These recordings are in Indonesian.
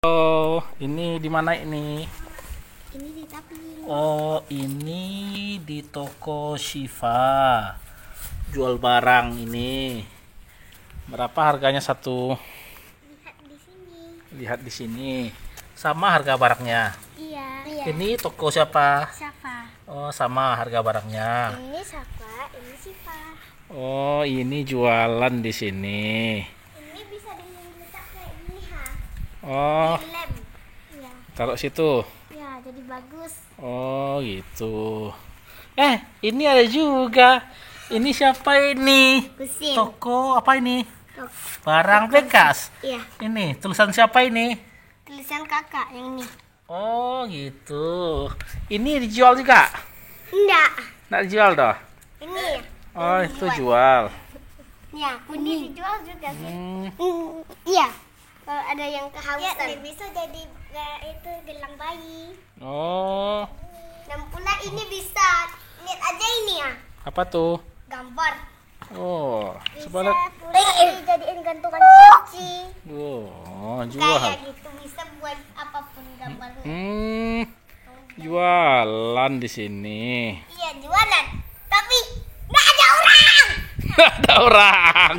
Oh, ini di mana ini? Ini di Tapling. Oh, ini di toko Shiva. Jual barang ini. Berapa harganya satu? Lihat di sini. Lihat di sini. Sama harga barangnya. Iya. Ini toko siapa? Safa. Oh, sama harga barangnya. Ini Safa, ini Sifa. Oh, ini jualan di sini. Ini bisa diletak kayak gini ha. Oh, Di lem. Iya. taruh situ. Ya, jadi bagus. Oh, gitu. Ini ada juga. Ini siapa ini? Kusin. Toko apa ini? Barang bekas. Iya. Ini tulisan siapa ini? Tulisan kakak yang ini. Oh, gitu. Ini dijual juga? Enggak. Nggak dijual dah. Ini. Oh, itu jual. Ya, kuning. Ini dijual juga sih. Hmm. Iya. Kalau ada yang kehausan. Ya, bisa jadi itu gelang bayi. Oh, Dan pula ini bisa lihat aja ini ya. apa tuh? Gambar. Oh, Bisa sebelah. pula dijadiin gantungan kunci. Oh, Kayak jual. gitu bisa buat apapun gambarnya. Jualan di sini. Iya jualan, tapi nggak ada orang. Nggak ada orang.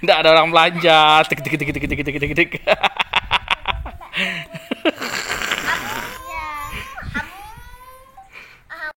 Nggak ada orang belanja.